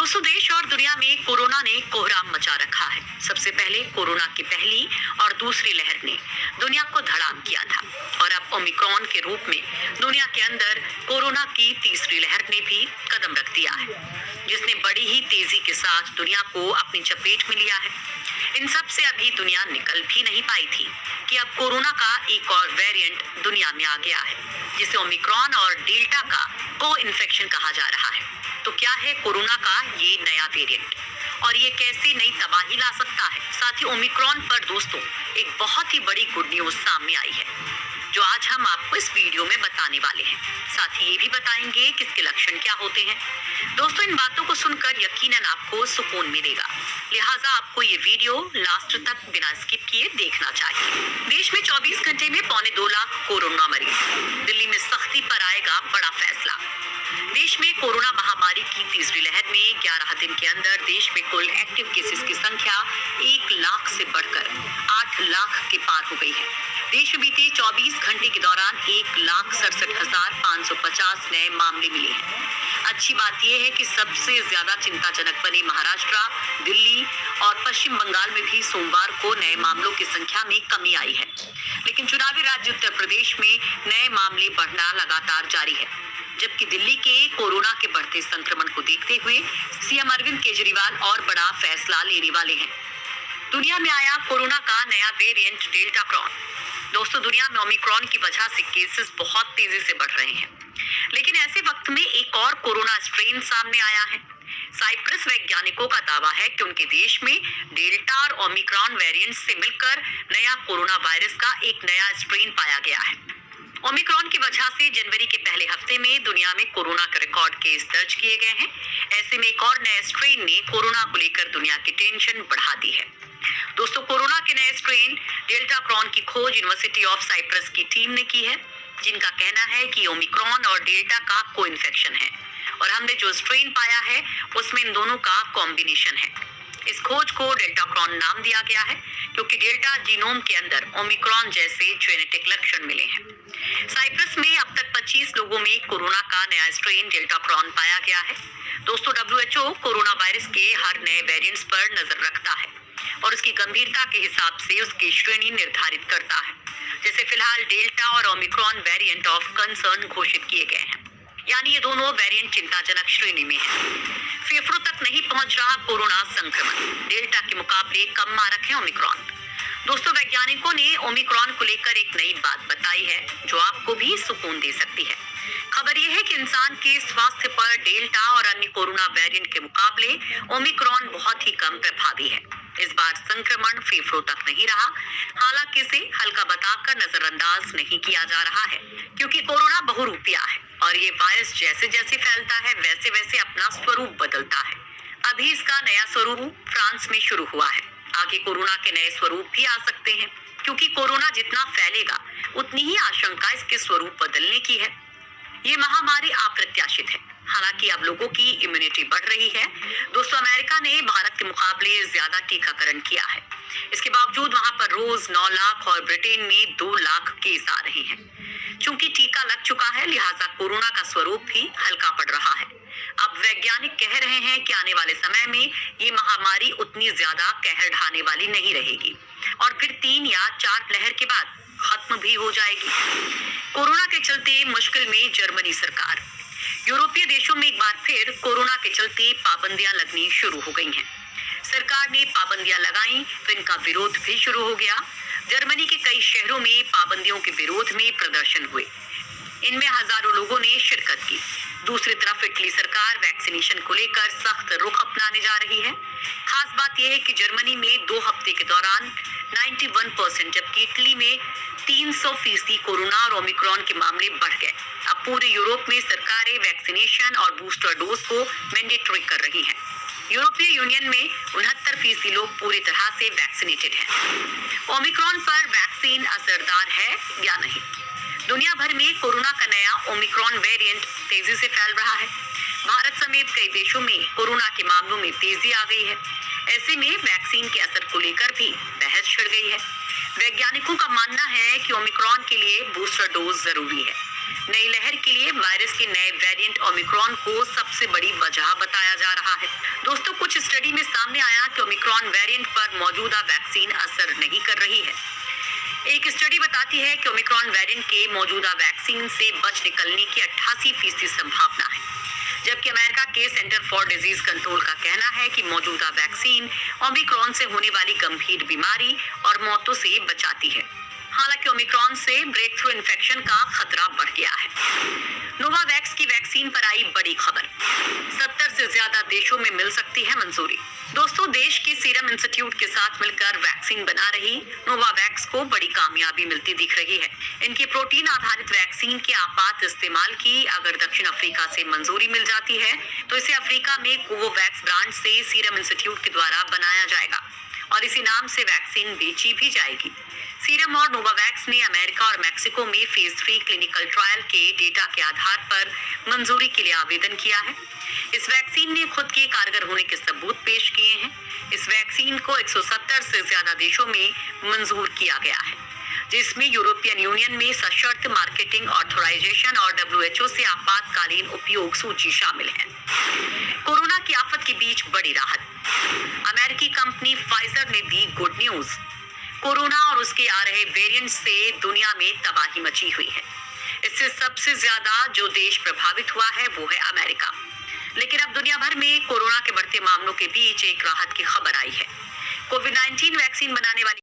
दोस्तों, देश और दुनिया में कोरोना ने कोहराम मचा रखा है। सबसे पहले कोरोना की पहली और दूसरी लहर ने दुनिया को धड़ाम किया था और अब ओमिक्रॉन के रूप में दुनिया के अंदर कोरोना की तीसरी लहर ने भी कदम रख दिया है, जिसने बड़ी ही तेजी के साथ दुनिया को अपनी चपेट में लिया है। इन सब से अभी दुनिया निकल भी नहीं पाई थी कि अब कोरोना का एक और वेरिएंट दुनिया में आ गया है, जिसे ओमिक्रॉन और डेल्टा का को इन्फेक्शन कहा जा रहा है। तो क्या है कोरोना का ये नया वेरिएंट और ये कैसे नई तबाही ला सकता है? साथ ही ओमिक्रॉन पर दोस्तों एक बहुत ही बड़ी गुड न्यूज सामने आई है, जो आज हम आपको इस वीडियो में बताने वाले हैं। साथ ही ये भी बताएंगे कि इसके लक्षण क्या होते हैं। दोस्तों, इन बातों को सुनकर यकीनन आपको सुकून मिलेगा, लिहाजा आपको ये वीडियो लास्ट तक बिना स्किप किए देखना चाहिए। देश में 24 घंटे में 2.25 लाख कोरोना मरीज। दिल्ली में सख्ती पर आएगा बड़ा फैसला। देश में कोरोना महामारी की तीसरी लहर में 11 दिन के अंदर देश में कुल एक्टिव केसेस की संख्या 1 लाख से बढ़कर 8 लाख के पार हो गई है। देश में बीते 24 घंटे के दौरान 1,67,550 नए मामले मिले हैं। अच्छी बात यह है कि सबसे ज्यादा चिंताजनक बने महाराष्ट्र, दिल्ली और पश्चिम बंगाल में भी सोमवार को नए मामलों की संख्या में कमी आई है। लेकिन चुनावी राज्य उत्तर प्रदेश में नए मामले बढ़ना लगातार जारी है, जबकि दिल्ली के कोरोना के बढ़ते संक्रमण को देखते हुए सीएम अरविंद केजरीवाल और बड़ा फैसला लेने वाले हैं। दुनिया में आया कोरोना का नया वेरिएंट डेल्टा क्रॉन। दोस्तों, दुनिया में ओमिक्रॉन की वजह से केसेस बहुत तेजी से बढ़ रहे हैं, लेकिन ऐसे वक्त में एक और कोरोना स्ट्रेन सामने आया है। साइप्रस वैज्ञानिकों का दावा है कि उनके देश में डेल्टा और ओमिक्रॉन वेरिएंट से मिलकर नया कोरोना वायरस का एक नया स्ट्रेन पाया गया है। ओमिक्रॉन की वजह से जनवरी के पहले हफ्ते में दुनिया में कोरोना के रिकॉर्ड केस दर्ज किए गए हैं। ऐसे में एक और नए स्ट्रेन ने कोरोना को लेकर दुनिया की टेंशन बढ़ा दी है। दोस्तों, कोरोना के नए स्ट्रेन डेल्टा क्रॉन की खोज यूनिवर्सिटी ऑफ साइप्रस की टीम ने की है, जिनका कहना है कि ओमिक्रॉन और डेल्टा का को इन्फेक्शन है और हमने जो स्ट्रेन पाया है उसमें इन दोनों का कॉम्बिनेशन है। इस खोज को डेल्टा क्रॉन नाम दिया गया है क्योंकि डेल्टा जीनोम के अंदर ओमिक्रॉन जैसे जेनेटिक लक्षण मिले हैं। साइप्रस में अब तक 25 लोगों में कोरोना का नया स्ट्रेन डेल्टा क्रॉन पाया गया है। दोस्तों, WHO कोरोना वायरस के हर नए वेरिएंट्स पर नजर रखता है और उसकी गंभीरता के हिसाब से उसकी श्रेणी निर्धारित करता है। जैसे फिलहाल डेल्टा और ओमिक्रॉन वेरिएंट ऑफ कंसर्न घोषित किए गए हैं, यानी ये दोनों वेरिएंट चिंताजनक श्रेणी में हैं। फेफड़ों तक नहीं पहुंच रहा कोरोना संक्रमण। डेल्टा के मुकाबले कम मारक है ओमिक्रॉन। दोस्तों, वैज्ञानिकों ने ओमिक्रॉन को लेकर एक नई बात बताई है जो आपको भी सुकून दे सकती है। खबर यह है कि इंसान के स्वास्थ्य पर डेल्टा और अन्य कोरोना वेरिएंट के मुकाबले ओमिक्रॉन बहुत ही कम प्रभावी है। इस बार संक्रमण फेफड़ों तक नहीं रहा, हालांकि इसे हल्का बताकर नजरअंदाज नहीं किया जा रहा है, क्योंकि कोरोना बहुरूपिया है और ये वायरस जैसे जैसे फैलता है वैसे वैसे अपना स्वरूप बदलता है। अभी इसका नया स्वरूप फ्रांस में शुरू हुआ है। आगे कोरोना के नए स्वरूप भी आ सकते हैं, क्योंकि कोरोना जितना फैलेगा उतनी ही आशंका इसके स्वरूप बदलने की है। ये महामारी अप्रत्याशित है, हालांकि अब लोगों की इम्यूनिटी बढ़ रही है। दोस्तों, अमेरिका ने भारत के मुकाबले ज्यादा टीकाकरण किया है। इसके बावजूद वहां पर रोज 9 लाख और ब्रिटेन में 2 लाख केस आ रहे हैं। चूंकि टीका लग चुका है, लिहाजा कोरोना का स्वरूप भी हल्का पड़ रहा है। अब वैज्ञानिक कह रहे हैं कि आने वाले समय में ये महामारी उतनी ज्यादा कहर ढाने वाली नहीं रहेगी और फिर 3 या 4 लहर के बाद खत्म भी हो जाएगी। कोरोना के चलते मुश्किल में जर्मनी सरकार। यूरोपीय देशों में एक बार फिर कोरोना के चलते पाबंदियां लगनी शुरू हो गई हैं। सरकार ने पाबंदियां लगाई तो इनका विरोध भी शुरू हो गया। जर्मनी के कई शहरों में पाबंदियों के विरोध में प्रदर्शन हुए। इनमें हजारों लोगों ने शिरकत की। दूसरी तरफ इटली सरकार वैक्सीनेशन को लेकर सख्त रुख अपनाने जा रही है। खास बात यह है कि जर्मनी में 2 हफ्ते के दौरान 91%, जबकि इटली में 300% कोरोना और ओमिक्रॉन के मामले बढ़ गए। अब पूरे यूरोप में सरकारें वैक्सीनेशन और बूस्टर डोज को मैंडेटरी कर रही हैं। यूरोपीय यूनियन में 69% लोग पूरी तरह से वैक्सीनेटेड हैं। ओमिक्रॉन पर वैक्सीन असरदार है या नहीं? दुनिया भर में कोरोना का नया ओमिक्रॉन वेरिएंट तेजी से फैल रहा है। भारत समेत कई देशों में कोरोना के मामलों में तेजी आ गई है। ऐसे में वैक्सीन के असर को लेकर भी बहस छिड़ गई है। वैज्ञानिकों का मानना है कि ओमिक्रॉन के लिए बूस्टर डोज जरूरी है। नई लहर के लिए वायरस के नए वेरिएंट ओमिक्रॉन को सबसे बड़ी वजह बताया जा रहा है। दोस्तों, कुछ स्टडी में सामने आया कि ओमिक्रॉन वेरिएंट पर मौजूदा वैक्सीन असर नहीं कर रही है। एक स्टडी बताती है कि ओमिक्रॉन वेरिएंट के मौजूदा वैक्सीन से बच निकलने की 88% संभावना है, जबकि अमेरिका के सेंटर फॉर डिजीज कंट्रोल का कहना है कि मौजूदा वैक्सीन ओमिक्रॉन से होने वाली गंभीर बीमारी और मौतों से बचाती है। हालांकि ओमिक्रॉन से ब्रेक थ्रू इन्फेक्शन का खतरा बढ़ गया है। नोवावैक्स की वैक्सीन पर आई बड़ी खबर, 70 से ज्यादा देशों में मिल सकती है मंजूरी। दोस्तों, देश के सीरम इंस्टीट्यूट के साथ मिलकर वैक्सीन बना रही नोवावैक्स को बड़ी कामयाबी मिलती दिख रही है। इनकी प्रोटीन आधारित वैक्सीन के आपात इस्तेमाल की अगर दक्षिण अफ्रीका से मंजूरी मिल जाती है तो इसे अफ्रीका में कोवोवैक्स ब्रांड से सीरम इंस्टीट्यूट के द्वारा बनाया जाएगा और इसी नाम से वैक्सीन बेची भी जाएगी। सीरम और नोवावैक्स ने अमेरिका और मैक्सिको में फेज 3 क्लिनिकल ट्रायल के डेटा के आधार पर मंजूरी के लिए आवेदन किया है। इस वैक्सीन ने खुद के कारगर होने के सबूत पेश किए हैं। इस वैक्सीन को 170 से ज्यादा देशों में मंजूर किया गया है, जिसमें यूरोपियन यूनियन में सशर्त मार्केटिंग ऑथराइजेशन और WHO से आपातकालीन उपयोग सूची शामिल है। कोरोना की आफत के बीच बड़ी राहत, अमेरिकी कंपनी फाइजर ने दी गुड न्यूज। कोरोना और उसके आ रहे वेरिएंट से दुनिया में तबाही मची हुई है। इससे सबसे ज्यादा जो देश प्रभावित हुआ है वो है अमेरिका। लेकिन अब दुनिया भर में कोरोना के बढ़ते मामलों के बीच एक राहत की खबर आई है। कोविड-19 वैक्सीन बनाने वाली